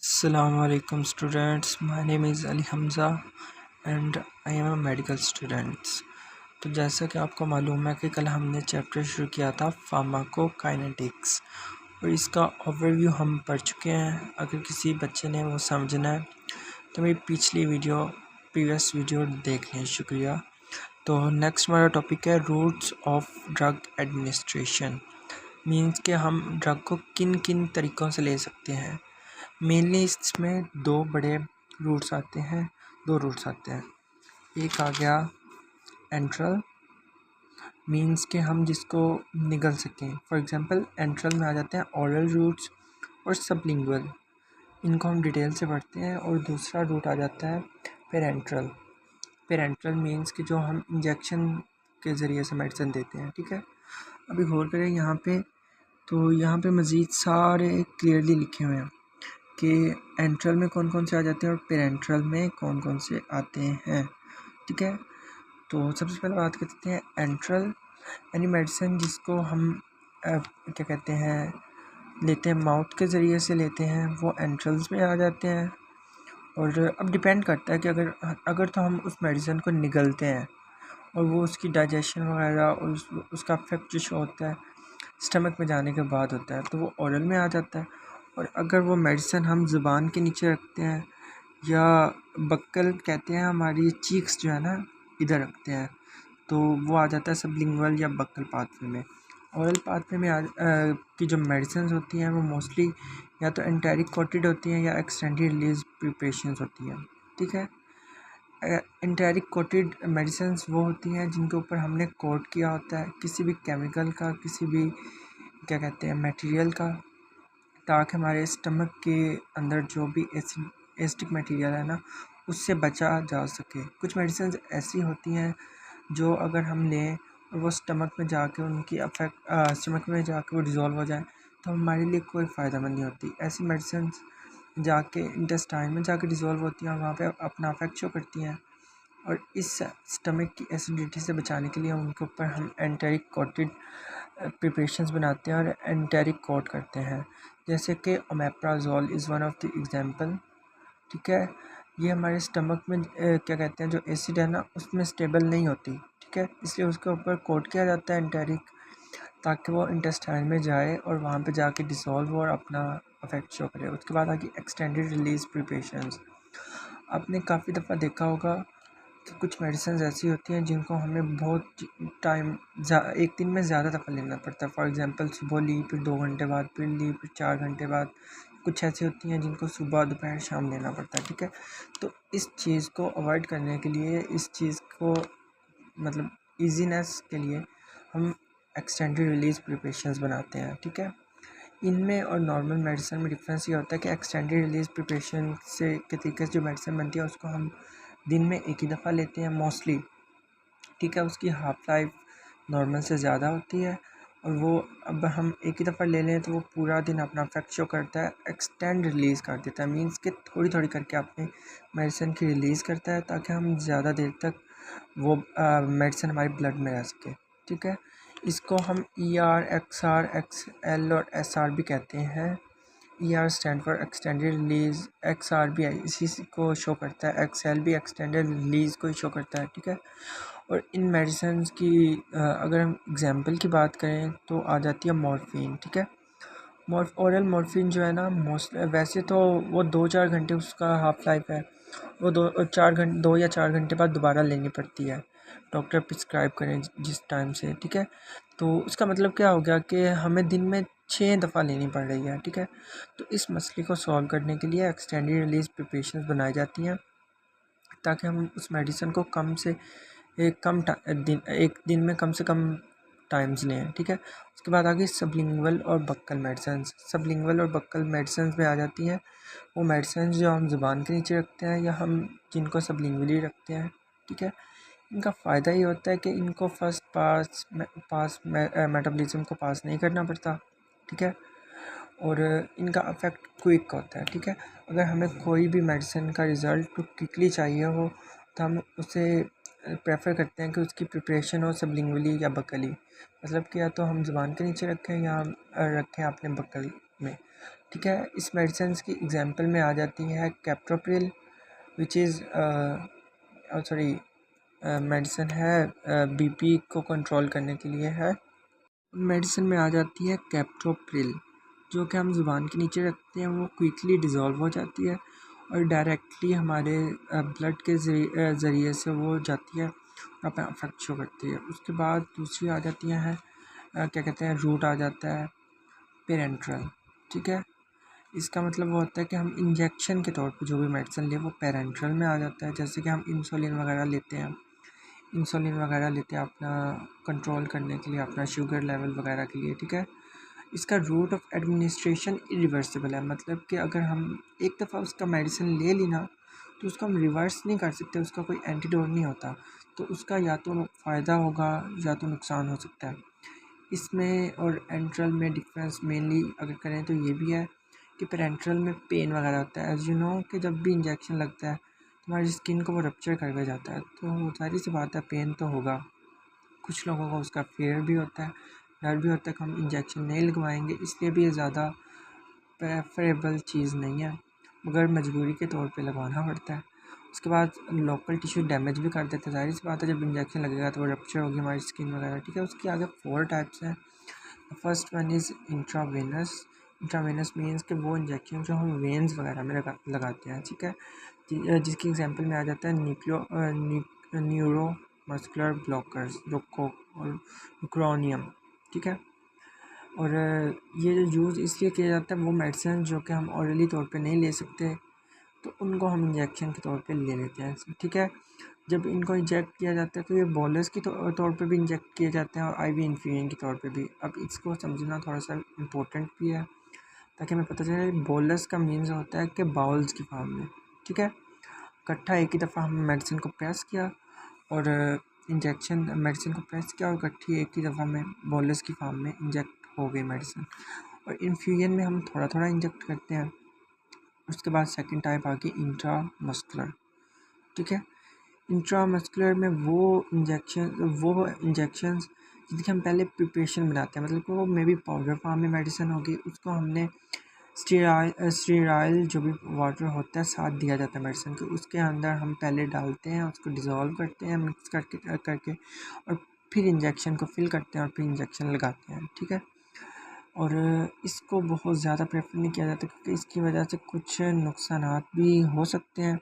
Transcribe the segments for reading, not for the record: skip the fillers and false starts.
Assalamu alaikum students. My name is Ali Hamza and I am a medical student. तो जैसा कि आपको मालूम है कि कल हमने चैप्टर शुरू किया था फार्माकोकाइनेटिक्स और इसका ओवरव्यू हम पढ़ चुके हैं। अगर किसी बच्चे ने वो समझना है तो मेरी प्रीवियस वीडियो देख लें। शुक्रिया। तो नेक्स्ट हमारा टॉपिक है routes of drug administration. Means कि हम ड्रग को किन किन तरीक़ों से ले सकते हैं। मेनली इसमें दो रूट्स आते हैं। एक आ गया एंट्रल, मीन्स कि हम जिसको निगल सकें। फॉर एग्जांपल एंट्रल में आ जाते हैं ओरल रूट्स और सबलिंगुअल, इनको हम डिटेल से पढ़ते हैं। और दूसरा रूट आ जाता है पेरेंट्रल मीन्स कि जो हम इंजेक्शन के ज़रिए से मेडिसिन देते हैं। ठीक है, अभी गौर करें यहाँ पे, तो यहाँ पे मज़ीद सारे क्लियरली लिखे हुए हैं कि एंट्रल में कौन कौन से आ जाते हैं और पेरेंट्रल में कौन कौन से आते हैं। ठीक है, तो सबसे पहले बात करते हैं एंट्रल, यानी मेडिसिन जिसको हम क्या कहते हैं लेते हैं, माउथ के ज़रिए से लेते हैं, वो एंट्रल्स में आ जाते हैं। और अब डिपेंड करता है कि अगर तो हम उस मेडिसिन को निगलते हैं और वो उसकी डाइजेशन वगैरह और उसका इफेक्ट जो शो होता है स्टमक में जाने के बाद होता है, तो वो ओरल में आ जाता है। और अगर वो मेडिसिन हम ज़ुबान के नीचे रखते हैं या बक्कल कहते हैं, हमारी चीक्स जो है ना इधर रखते हैं, तो वो आ जाता है सबलिंगुअल या बक्कल पाथवे में। ओरल पाथवे में की जो मेडिसिन होती हैं वो मोस्टली या तो एंटेरिक कोटेड होती हैं या एक्सटेंडेड रिलीज प्रिपरेशंस होती हैं। ठीक है, एंटेरिक कोटेड मेडिसिन वो होती हैं जिनके ऊपर हमने कोट किया होता है किसी भी केमिकल का, किसी भी क्या कहते हैं मटेरियल का, ताकि हमारे स्टमक के अंदर जो भी एसिडिक मटेरियल है ना उससे बचा जा सके। कुछ मेडिसिन ऐसी होती हैं जो अगर हम लें और वो स्टमक में जाके स्टमक में जाके वो डिज़ोल्व हो जाए तो हमारे लिए कोई फ़ायदेमंद नहीं होती। ऐसी मेडिसिन जाके इंटेस्टाइन में जाके डिज़ोल्व होती हैं और वहाँ पे अपना इफेक्ट शो करती हैं। और इस स्टमक की एसिडिटी से बचाने के लिए उनके ऊपर हम एंटेरिक कोटेड प्रिपरेशंस बनाते हैं और एंटेरिक कोट करते हैं, जैसे कि omeprazole is one of the example. ठीक है, ये हमारे स्टमक में क्या कहते हैं जो एसिड है ना उसमें स्टेबल नहीं होती। ठीक है, इसलिए उसके ऊपर कोट किया जाता है एंटेरिक, ताकि वो इंटेस्टाइन में जाए और वहाँ पे जाके डिसॉल्व और अपना इफेक्ट शो करे। उसके बाद आगे एक्सटेंडेड रिलीज प्रिपरेशंस। आपने काफ़ी दफ़ा देखा होगा कि कुछ मेडिसिन ऐसी होती हैं जिनको हमें बहुत टाइम एक दिन में ज़्यादा दफ़ा लेना पड़ता है। फॉर एग्जांपल सुबह ली, फिर 2 घंटे बाद फिर ली, फिर 4 घंटे बाद। कुछ ऐसी होती हैं जिनको सुबह दोपहर शाम लेना पड़ता है। ठीक है, तो इस चीज़ को अवॉइड करने के लिए, इस चीज़ को मतलब ईजीनेस के लिए हम एक्सटेंडेड रिलीज प्रिपरेशंस बनाते हैं। ठीक है, इनमें और नॉर्मल मेडिसिन में डिफरेंस ये होता है कि एक्सटेंडेड रिलीज प्रिपरेशन से के तरीके से जो मेडिसिन बनती है उसको हम दिन में एक ही दफ़ा लेते हैं मोस्टली। ठीक है, उसकी हाफ लाइफ नॉर्मल से ज़्यादा होती है और वो अब हम एक ही दफ़ा ले लें तो वो पूरा दिन अपना इफेक्ट शो करता है, एक्सटेंड रिलीज़ कर देता है। मींस कि थोड़ी थोड़ी करके अपनी मेडिसिन की रिलीज़ करता है ताकि हम ज़्यादा देर तक वो मेडिसिन हमारी ब्लड में रह सके। ठीक है, इसको हम ER, XR, XL और SR भी कहते हैं। ER stand for extended release, XR भी इसी को शो करता है, XL भी एक्सटेंडेड रिलीज को ही शो करता है। ठीक है, और इन मेडिसिन की अगर हम एग्जांपल की बात करें तो आ जाती है मॉर्फिन। ठीक है, ओरल मॉर्फिन जो है ना वैसे तो वो 2-4 घंटे उसका हाफ लाइफ है, वो 2 या 4 घंटे बाद दोबारा लेनी पड़ती है, डॉक्टर प्रिस्क्राइब करें जिस टाइम से। ठीक है, तो उसका मतलब क्या हो गया कि हमें दिन में 6 दफ़ा लेनी पड़ रही है। ठीक है, तो इस मसले को सॉल्व करने के लिए एक्सटेंडेड रिलीज प्रिपरेशन बनाई जाती हैं ताकि हम उस मेडिसिन को एक दिन में कम से कम टाइम्स लें। ठीक है, उसके बाद आगे सबलिंगुअल और बक्कल मेडिसिन। सबलिंगुअल और बक्कल मेडिसिन में आ जाती हैं वो मेडिसिन जो हम ज़ुबान के नीचे रखते हैं या हम जिनको सबलिंगुअली रखते हैं। ठीक है, इनका फ़ायदा ये होता है कि इनको फर्स्ट पास मेटाबॉलिज्म को पास नहीं करना पड़ता। ठीक है, और इनका इफेक्ट क्विक होता है। ठीक है, अगर हमें कोई भी मेडिसिन का रिज़ल्ट क्विकली चाहिए हो तो हम उसे प्रेफर करते हैं कि उसकी प्रिपरेशन हो सबलिंगुअली या बक्कली, मतलब कि या तो हम ज़ुबान के नीचे रखें या रखें अपने बक्कल में। ठीक है। इस मेडिसिन की एग्जांपल में आ जाती है captopril, which is sorry medicine है बीपी को कंट्रोल करने के लिए है। मेडिसिन में आ जाती है कैप्टोप्रिल, जो कि हम ज़ुबान के नीचे रखते हैं, वो क्विकली डिज़ोल्व हो जाती है और डायरेक्टली हमारे ब्लड के ज़रिए से वो जाती है और अपना इफेक्ट शो करती है। उसके बाद दूसरी आ जाती है क्या कहते हैं, रूट आ जाता है पेरेंट्रल। ठीक है, इसका मतलब वो होता है कि हम इंजेक्शन के तौर पे जो भी मेडिसिन लें वो पेरेंट्रल में आ जाता है। जैसे कि हम इंसुलिन वगैरह लेते हैं, अपना कंट्रोल करने के लिए, अपना शुगर लेवल वगैरह के लिए। ठीक है, इसका रूट ऑफ एडमिनिस्ट्रेशन इरिवर्सिबल है, मतलब कि अगर हम एक दफ़ा उसका मेडिसिन ले ली ना तो उसको हम रिवर्स नहीं कर सकते, उसका कोई एंटीडोट नहीं होता। तो उसका या तो फ़ायदा होगा या तो नुकसान हो सकता है। इसमें और एंट्रल में डिफरेंस मेनली अगर करें तो ये भी है कि पेरेंट्रल में पेन वगैरह होता है। एज यू नो कि जब भी इंजेक्शन लगता है तो हमारी स्किन को वो रप्चर करके जाता है, तो सारी सी बात है पेन तो होगा। कुछ लोगों को उसका फेयर भी होता है, डर भी होता है कि हम इंजेक्शन नहीं लगवाएंगे, इसलिए भी ये ज़्यादा प्रेफरेबल चीज़ नहीं है, मगर मजबूरी के तौर पे लगवाना पड़ता है। उसके बाद लोकल टिश्यू डैमेज भी कर देता है, ज़ाहिर सी बात है जब इंजेक्शन लगेगा तो वो रप्चर होगी हमारी स्किन वगैरह। ठीक है, उसके आगे 4 टाइप्स हैं। First one is intravenous. Intravenous means कि वो इंजेक्शन जो हम वेन्स वगैरह में लगाते हैं। ठीक है, जिसकी एग्जांपल में आ जाता है न्यूरो मस्कुलर ब्लॉकर्स, रोको और क्रॉनियम। ठीक है, और ये जो यूज़ इसलिए किया जाता है, वो मेडिसिन जो कि हम ऑरली तौर पे नहीं ले सकते तो उनको हम इंजेक्शन के तौर पे ले लेते हैं। ठीक है, जब इनको इंजेक्ट किया जाता है तो ये बोलस के तौर पे भी इंजेक्ट किए जाते हैं और आईवी इन्फ्यूजन के तौर पे भी। अब इसको समझना थोड़ा सा इम्पोर्टेंट भी है ताकि हमें पता चले। बोलस का मीन्स होता है कि बाउल्स की फॉर्म में। ठीक है, इकट्ठा एक ही दफ़ा हम मेडिसिन को प्रेस किया और मेडिसिन को प्रेस किया और इकट्ठी एक ही दफ़ा में बोलस की फॉर्म में इंजेक्ट हो गई मेडिसिन। और इन्फ्यूजन में हम थोड़ा थोड़ा इंजेक्ट करते हैं। उसके बाद सेकंड टाइप आ गई इंट्रामस्कुलर। ठीक है, इंट्रामस्कुलर में वो इंजेक्शंस जिनकी हम पहले प्रिपरेशन बनाते हैं, मतलब कि वो मे बी पाउडर फॉर्म में मेडिसिन होगी, उसको हमने स्टीराइल जो भी वाटर होता है साथ दिया जाता है मेडिसिन के, उसके अंदर हम पहले डालते हैं, उसको डिज़ोल्व करते हैं मिक्स करके और फिर इंजेक्शन को फिल करते हैं और फिर इंजेक्शन लगाते हैं। ठीक है, और इसको बहुत ज़्यादा प्रेफर नहीं किया जाता क्योंकि इसकी वजह से कुछ नुकसानात भी हो सकते हैं।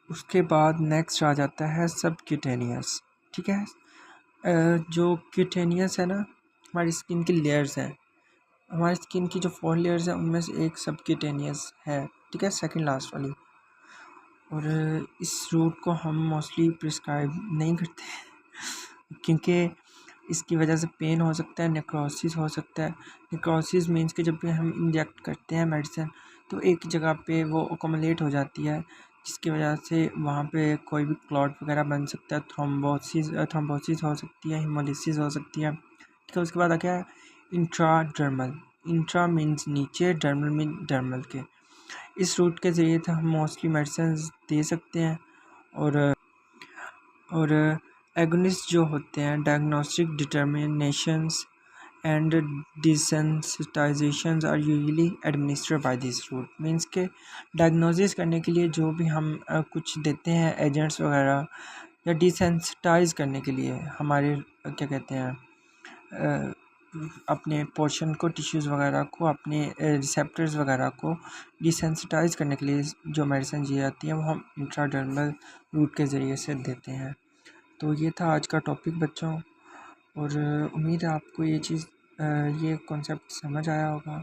उसके बाद नेक्स्ट आ जाता है सबक्यूटेनियस। ठीक है, जो क्यूटेनियस है ना, हमारी स्किन की लेयर्स हैं, हमारी स्किन की जो 4 लेयर्स हैं उनमें से एक सबक्यूटेनियस है। ठीक है, सेकंड लास्ट वाली। और इस रूट को हम मोस्टली प्रिस्क्राइब नहीं करते क्योंकि इसकी वजह से पेन हो सकता है, नेक्रोसिस हो सकता है। नेक्रोसिस मीन्स कि जब भी हम इंजेक्ट करते हैं मेडिसिन तो एक जगह पे वो अकोमोलेट हो जाती है, जिसकी वजह से वहाँ पे कोई भी क्लॉट वगैरह बन सकता है, थ्रोम्बोसिस हो सकती है, हेमोलिसिस हो सकती है। ठीक है, उसके बाद आ गया इंट्राडर्मल। इंट्रा मीन्स नीचे, डर्मल मीन डर्मल के। इस रूट के ज़रिए तो हम मोस्टली मेडिसिन दे सकते हैं। और एगोनिस्ट जो होते हैं, diagnostic determinations and desensitisations are usually administered by this route. Means के डायग्नोसिस करने के लिए जो भी हम कुछ देते हैं एजेंट्स वगैरह, या डिसेंसिटाइज करने के लिए हमारे क्या कहते हैं अपने पोर्शन को, टिश्यूज़ वगैरह को, अपने रिसेप्टर्स वगैरह को डिसेंसिटाइज करने के लिए जो मेडिसिन दी जाती है वो हम इंट्राडर्मल रूट के ज़रिए से देते हैं। तो ये था आज का टॉपिक बच्चों, और उम्मीद है आपको ये कॉन्सेप्ट समझ आया होगा।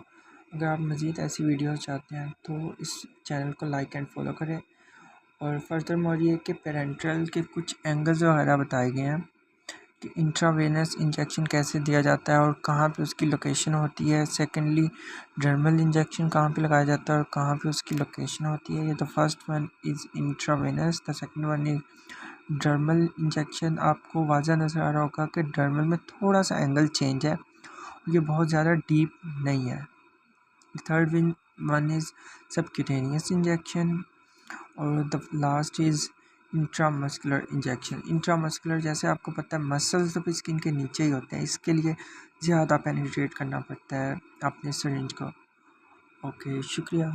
अगर आप मज़ीद ऐसी वीडियोस चाहते हैं तो इस चैनल को लाइक एंड फॉलो करें। और फर्दर मोर ये कि पेरेंट्रल के कुछ एंगल्स वगैरह बताए गए हैं कि इंट्रावेनस इंजेक्शन कैसे दिया जाता है और कहाँ पे उसकी लोकेशन होती है। सेकेंडली, डर्मल इंजेक्शन कहाँ पे लगाया जाता है और कहाँ पे उसकी लोकेशन होती है। ये the first one is intravenous, the second one is dermal injection. आपको वाज़ा नज़र आ रहा होगा कि डर्मल में थोड़ा सा एंगल चेंज है, ये बहुत ज़्यादा डीप नहीं है। Third one is subcutaneous injection, और the last is intramuscular injection. Intramuscular जैसे आपको पता है मसल्स तो स्किन के नीचे ही होते हैं, इसके लिए ज़्यादा पेनिट्रेट करना पड़ता है अपने सिरिंज को। ओके, शुक्रिया।